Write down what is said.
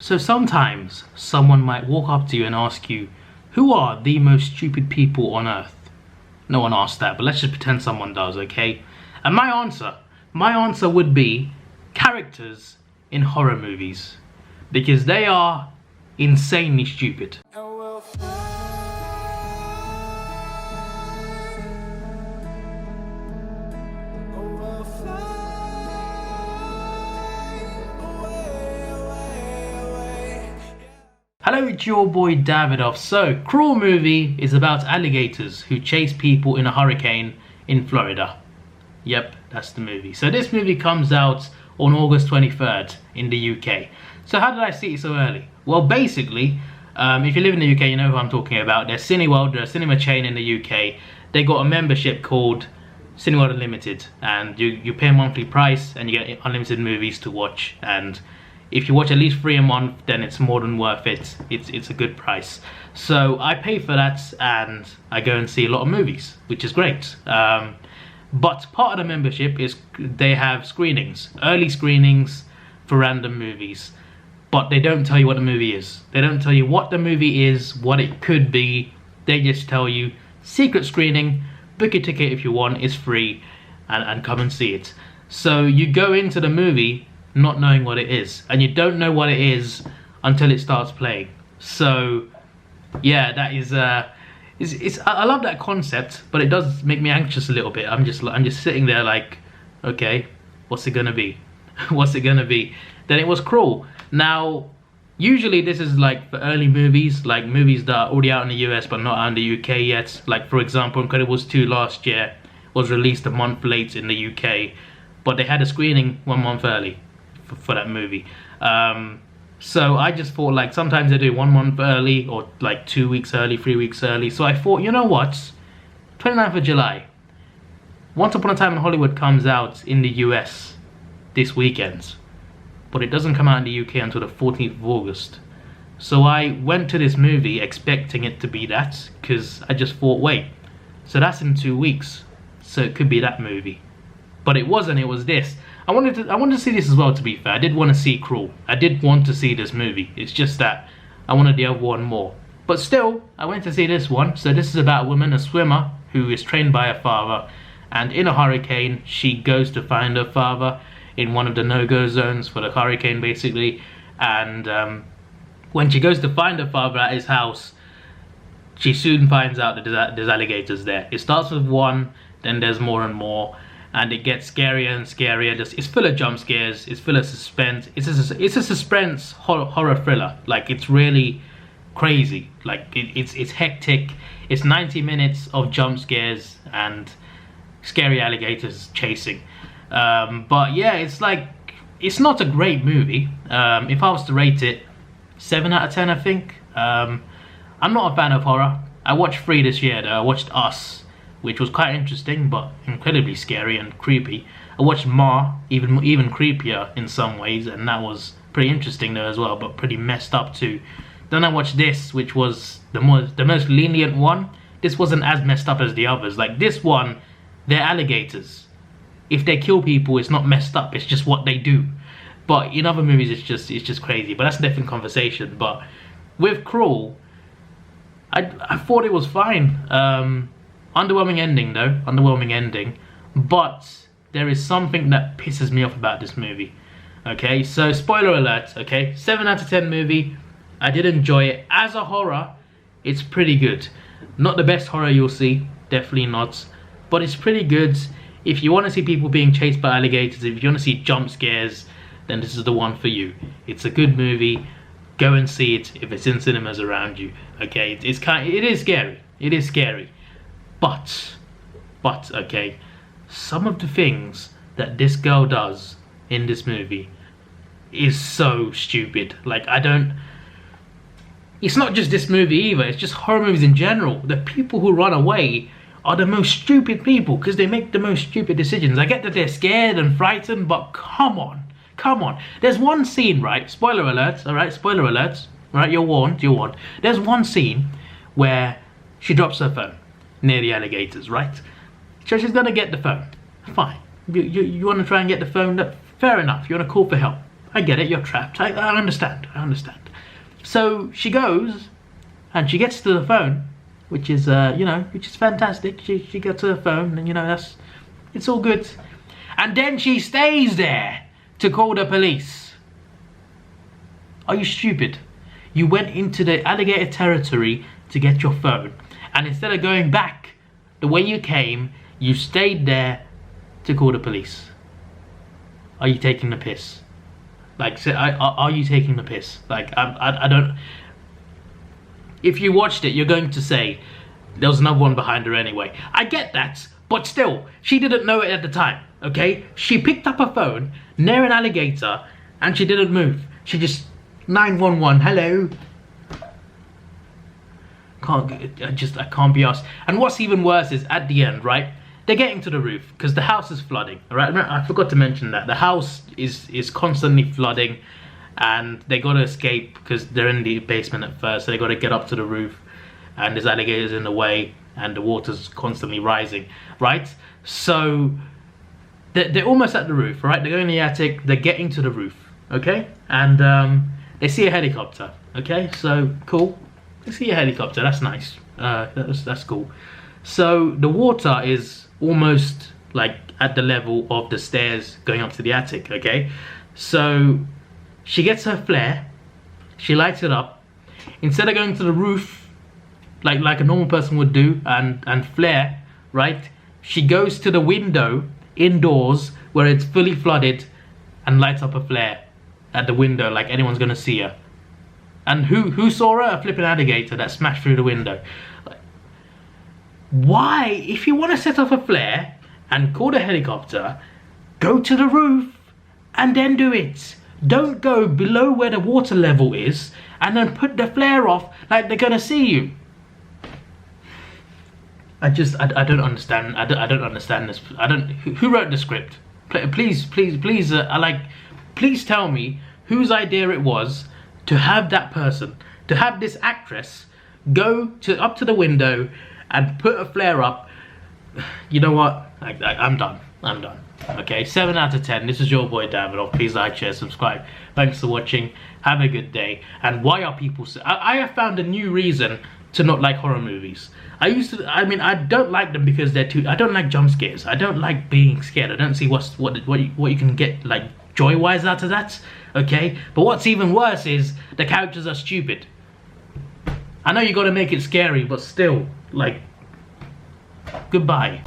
So sometimes someone might walk up to you and ask you, who are the most stupid people on earth? No one asks that, but let's just pretend someone does, okay? And my answer would be characters in horror movies, because they are insanely stupid. Hello, it's your boy Davidoff. So, Cruel movie is about alligators who chase people in a hurricane in Florida. Yep, that's the movie. So this movie comes out on August 23rd in the UK. So how did I see it so early? Well, basically, if you live in the UK, you know who I'm talking about. There's Cineworld, they're a cinema chain in the UK. They got a membership called Cineworld Unlimited, and you pay a monthly price and you get unlimited movies to watch. And if you watch at least 3 a month, then it's more than worth it. It's a good price. So I pay for that and I go and see a lot of movies, which is great. But part of the membership is they have screenings, early screenings for random movies. But they don't tell you what the movie is. They don't tell you what the movie is, what it could be. They just tell you, secret screening, book a ticket if you want, it's free, and come and see it. So you go into the movie not knowing what it is, and you don't know what it is until it starts playing. So yeah, that is I love that concept, but it does make me anxious a little bit. I'm just sitting there like, okay, what's it gonna be? What's it gonna be? Then it was Cruel. Now usually this is like for early movies, like movies that are already out in the US but not out in the UK yet. Like for example, Incredibles 2 last year was released a month late in the UK, but they had a screening 1 month early for that movie. So I just thought, like, sometimes they do 1 month early or like 2 weeks early, 3 weeks early. So I thought, you know what, 29th of July, Once Upon a Time in Hollywood comes out in the US this weekend, but it doesn't come out in the UK until the 14th of August. So I went to this movie expecting it to be that, because I just thought, wait, so that's in 2 weeks, so it could be that movie. But it wasn't, it was this. I wanted to see this as well, to be fair. I did want to see Cruel. I did want to see this movie. It's just that I wanted the other one more. But still, I went to see this one. So this is about a woman, a swimmer, who is trained by her father. And in a hurricane, she goes to find her father in one of the no-go zones for the hurricane, basically. And when she goes to find her father at his house, she soon finds out that there's alligators there. It starts with one, then there's more and more. And it gets scarier and scarier. It's full of jump scares. It's full of suspense. It's a suspense horror thriller. Like, it's really crazy. Like, it's hectic. It's 90 minutes of jump scares and scary alligators chasing. But yeah, it's like, it's not a great movie. If I was to rate it, 7 out of 10, I think. I'm not a fan of horror. I watched 3 this year though. I watched Us, which was quite interesting but incredibly scary and creepy. I watched Ma, even creepier in some ways, and that was pretty interesting though as well, but pretty messed up too. Then I watched this, which was the most lenient one. This wasn't as messed up as the others. Like this one, they're alligators. If they kill people, it's not messed up, it's just what they do. But in other movies, it's just crazy. But that's a different conversation. But with Cruel, I thought it was fine. Underwhelming ending though, underwhelming ending. But there is something that pisses me off about this movie. Okay, so spoiler alert, okay? 7 out of 10 movie. I did enjoy it. As a horror, it's pretty good. Not the best horror you'll see, definitely not. But it's pretty good. If you want to see people being chased by alligators, if you want to see jump scares, then this is the one for you. It's a good movie. Go and see it if it's in cinemas around you. Okay, it is scary. It is scary. But, okay, some of the things that this girl does in this movie is so stupid. Like, it's not just this movie either, it's just horror movies in general. The people who run away are the most stupid people because they make the most stupid decisions. I get that they're scared and frightened, but come on. There's one scene, right? Spoiler alert, alright? Spoiler alert. Alright, you're warned. There's one scene where she drops her phone near the alligators, right? So she's gonna get the phone. Fine. You want to try and get the phone? Fair enough. You want to call for help. I get it, you're trapped. I understand. So she goes and she gets to the phone, which is which is fantastic. She gets to the phone, and it's all good. And then she stays there to call the police. Are you stupid? You went into the alligator territory to get your phone, and instead of going back the way you came, you stayed there to call the police. Are you taking the piss? Like, are you taking the piss? Like, I don't. If you watched it, you're going to say there was another one behind her anyway. I get that, but still, she didn't know it at the time. Okay, she picked up her phone near an alligator, and she didn't move. She just 911. Hello. I can't be asked. And what's even worse is at the end, right? They're getting to the roof because the house is flooding. All right, I forgot to mention that the house is constantly flooding, and they got to escape because they're in the basement at first. So they got to get up to the roof, and there's alligators in the way, and the water's constantly rising. Right, so they're almost at the roof. Right, they're going in the attic. They're getting to the roof. Okay, and they see a helicopter. Okay, so cool. They see a helicopter. That's nice. That's cool. So the water is almost like at the level of the stairs going up to the attic. Okay, so she gets her flare, she lights it up. Instead of going to the roof like a normal person would do and flare, right, she goes to the window indoors where it's fully flooded and lights up a flare at the window like anyone's gonna see her. And who saw her? A flipping alligator that smashed through the window. Why, if you want to set off a flare and call the helicopter, go to the roof and then do it. Don't go below where the water level is and then put the flare off like they're gonna see you. I don't understand. I don't understand this. Who wrote the script? Please, please tell me whose idea it was to have that person, to have this actress go up to the window and put a flare up. You know what? I'm done. Okay, 7 out of 10. This is your boy Davidoff. Please like, share, subscribe. Thanks for watching. Have a good day. And why are people I have found a new reason to not like horror movies. I don't like them because they're I don't like jump scares. I don't like being scared. I don't see what you can get like joy-wise out of that. Okay? But what's even worse is the characters are stupid. I know you gotta make it scary, but still, like, goodbye.